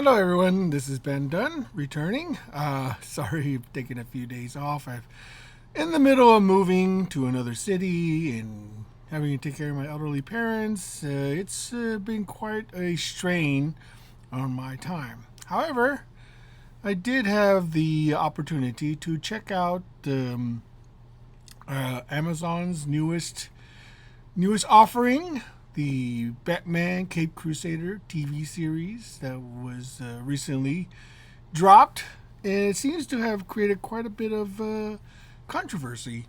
Hello everyone, this is Ben Dunn, returning. Sorry I've taken a few days off. I'm in the middle of moving to another city and having to take care of my elderly parents. It's been quite a strain on my time. However, I did have the opportunity to check out Amazon's newest offering, the Batman Cape Crusader TV series that was recently dropped, and it seems to have created quite a bit of controversy.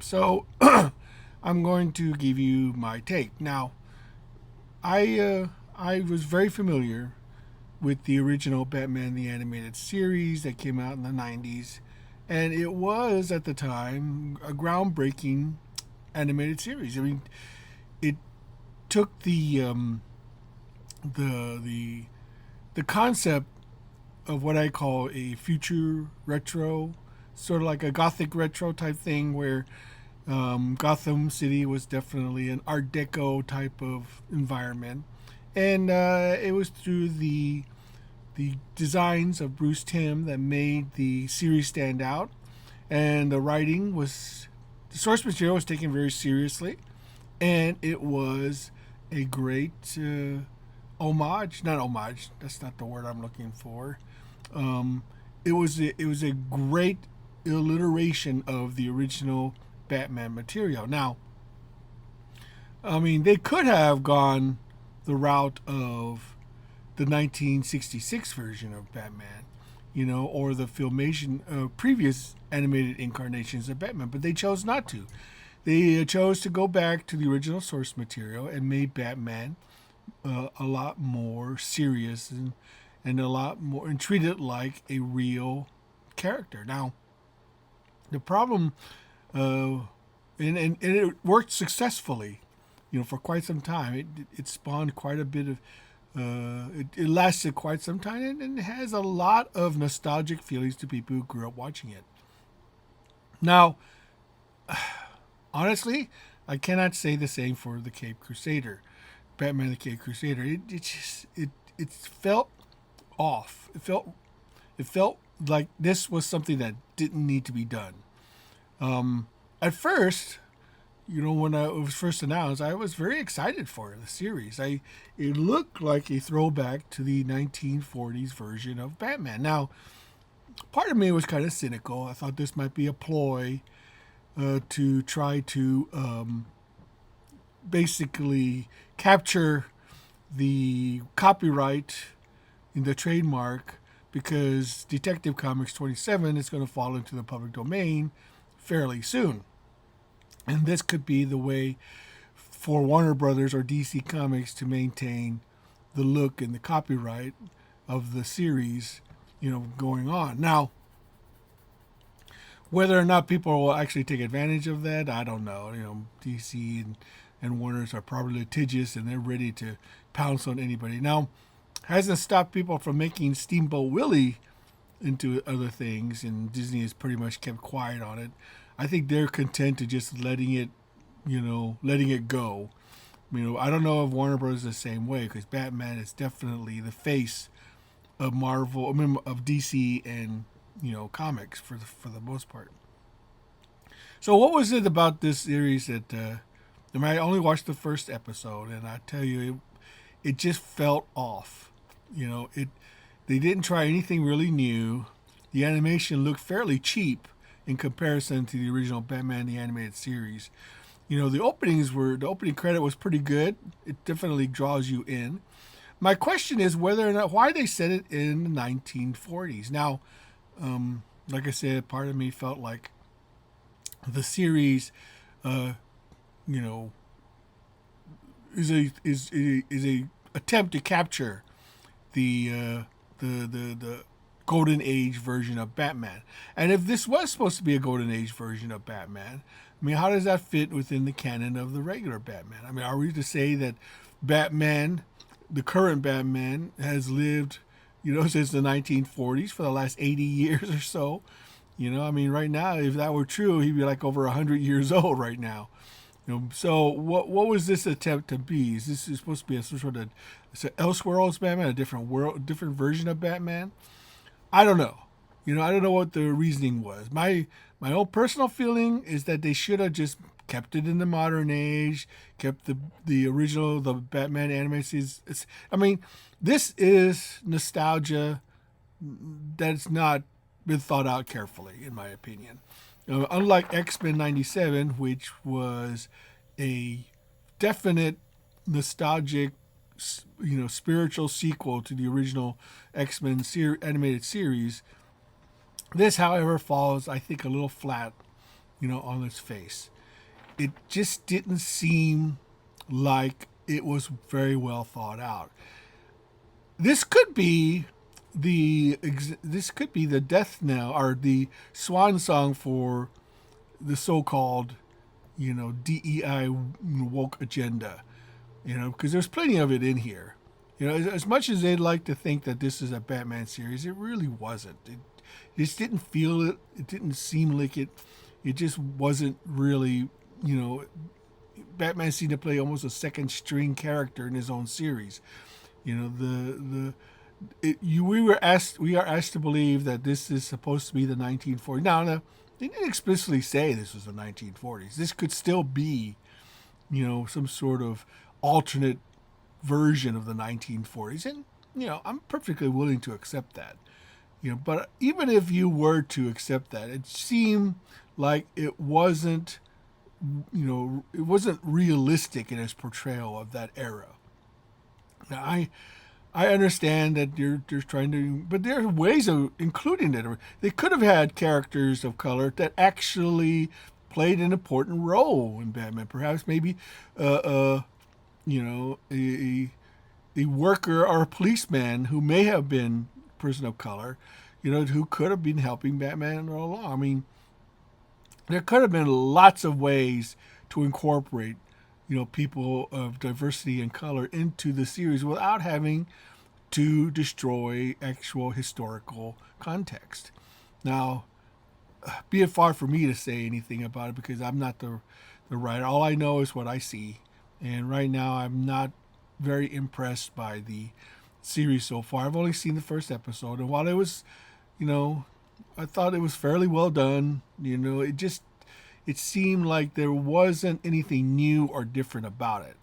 So I'm going to give you my take. Now, I was very familiar with the original Batman the Animated Series that came out in the 90s, and it was at the time a groundbreaking animated series. I mean, it took the concept of what I call a future retro, sort of like a gothic retro type thing, where Gotham City was definitely an Art Deco type of environment, and it was through the designs of Bruce Timm that made the series stand out, and the source material was taken very seriously, and it was a great homage. Not homage. That's not the word I'm looking for. Um, it was a great alliteration of the original Batman material. Now, I mean, they could have gone the route of the 1966 version of Batman, or the filmation previous animated incarnations of Batman, but they chose not to. They chose to go back to the original source material and made Batman a lot more serious and a lot more and treat it like a real character. Now, the problem, and it worked successfully, for quite some time. It spawned quite a bit of. It lasted quite some time, and it has a lot of nostalgic feelings to people who grew up watching it. Now, honestly, I cannot say the same for the Cape Crusader, Batman the Cape Crusader. It felt off. It felt like this was something that didn't need to be done. At first, when it was first announced, I was very excited for the series. It looked like a throwback to the 1940s version of Batman. Now, part of me was kind of cynical. I thought this might be a ploy to try to basically capture the copyright in the trademark, because Detective Comics 27 is going to fall into the public domain fairly soon. And this could be the way for Warner Brothers or DC Comics to maintain the look and the copyright of the series, going on. Now, whether or not people will actually take advantage of that, I don't know. DC and Warner's are probably litigious, and they're ready to pounce on anybody. Now, hasn't stopped people from making Steamboat Willie into other things, and Disney has pretty much kept quiet on it. I think they're content to just letting it go. I don't know if Warner Bros. Is the same way, because Batman is definitely the face of Marvel, of DC and comics for the most part. So, what was it about this series that? I only watched the first episode, and I tell you, it just felt off. They didn't try anything really new. The animation looked fairly cheap in comparison to the original Batman the Animated Series. The opening credit was pretty good. It definitely draws you in. My question is why they set it in the 1940s. Now, like I said, part of me felt like the series, is a attempt to capture the golden age version of Batman. And if this was supposed to be a golden age version of Batman, how does that fit within the canon of the regular Batman? Are we to say that Batman, the current Batman, has lived, since the 1940s for the last 80 years or so? Right now, if that were true, he'd be like over 100 years old right now. So what was this attempt to be? Is this supposed to be some sort of it's an Elseworlds Batman, a different world, different version of Batman. I don't know. I don't know what the reasoning was. My own personal feeling is that they should have just kept it in the modern age, kept the original, the Batman animated series. I mean, this is nostalgia that's not been thought out carefully, in my opinion. Unlike X-Men '97, which was a definite nostalgic, spiritual sequel to the original X-Men animated series, this, however, falls, I think, a little flat, on its face. It just didn't seem like it was very well thought out. This could be the death knell or the swan song for the so-called, DEI woke agenda, because there's plenty of it in here. As much as they'd like to think that this is a Batman series, it really wasn't. It just didn't feel it. It didn't seem like it. It just wasn't really, Batman seemed to play almost a second string character in his own series. We are asked to believe that this is supposed to be the 1940s. Now, they didn't explicitly say this was the 1940s. This could still be, some sort of alternate version of the 1940s, and I'm perfectly willing to accept that. But even if you were to accept that, it seemed like it wasn't, it wasn't realistic in its portrayal of that era. Now, I understand that you're trying to, but there are ways of including it. They could have had characters of color that actually played an important role in Batman. Perhaps maybe, a worker or a policeman who may have been a person of color, who could have been helping Batman all along. I mean, there could have been lots of ways to incorporate, people of diversity and color into the series without having to destroy actual historical context. Now, be it far from me to say anything about it because I'm not the writer. All I know is what I see. And right now, I'm not very impressed by the series so far. I've only seen the first episode. And while it was, I thought it was fairly well done, it seemed like there wasn't anything new or different about it.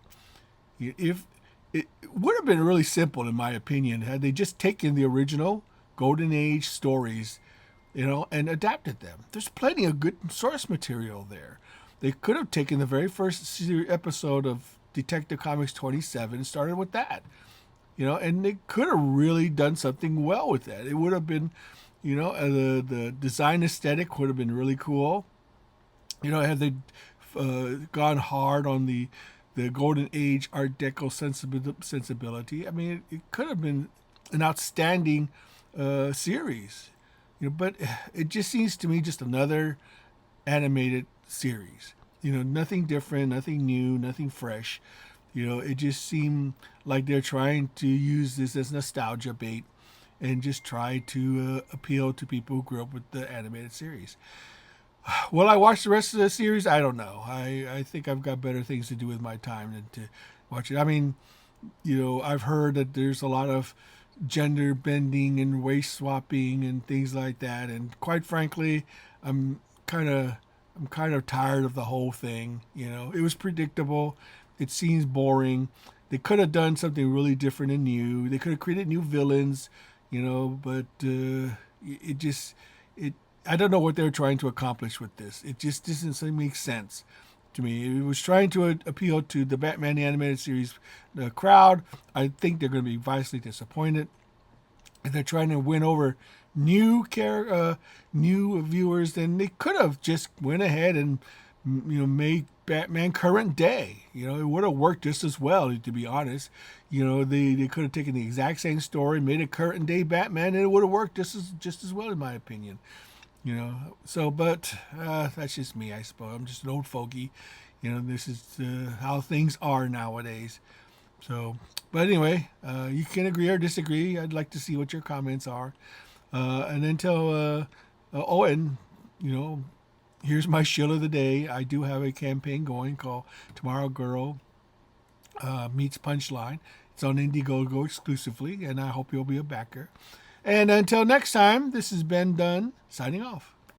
If it would have been really simple, in my opinion, had they just taken the original Golden Age stories, and adapted them. There's plenty of good source material there. They could have taken the very first episode of Detective Comics 27 and started with that, and they could have really done something well with that. It would have been, the design aesthetic would have been really cool. Had they gone hard on the Golden Age Art Deco sensibility, I mean, it could have been an outstanding series. But it just seems to me just another animated series. Nothing different, nothing new, nothing fresh. It just seemed like they're trying to use this as nostalgia bait and just try to appeal to people who grew up with the animated series. Will I watch the rest of the series? I don't know. I think I've got better things to do with my time than to watch it. I mean, I've heard that there's a lot of gender bending and race swapping and things like that. And quite frankly, I'm kind of tired of the whole thing. It was predictable. It seems boring. They could have done something really different and new. They could have created new villains, but I don't know what they're trying to accomplish with this. It just doesn't make sense to me. It was trying to appeal to the Batman the Animated Series crowd. I think they're going to be vastly disappointed. If they're trying to win over new viewers, then they could have just went ahead and made Batman current day. It would have worked just as well, to be honest. They could have taken the exact same story, made it current day Batman, and it would have worked just as well, in my opinion. But that's just me, I suppose. I'm just an old fogey. This is how things are nowadays. So, but anyway, you can agree or disagree. I'd like to see what your comments are. And until, here's my shill of the day. I do have a campaign going called Tomorrow Girl Meets Punchline. It's on Indiegogo exclusively, and I hope you'll be a backer. And until next time, this is Ben Dunn signing off.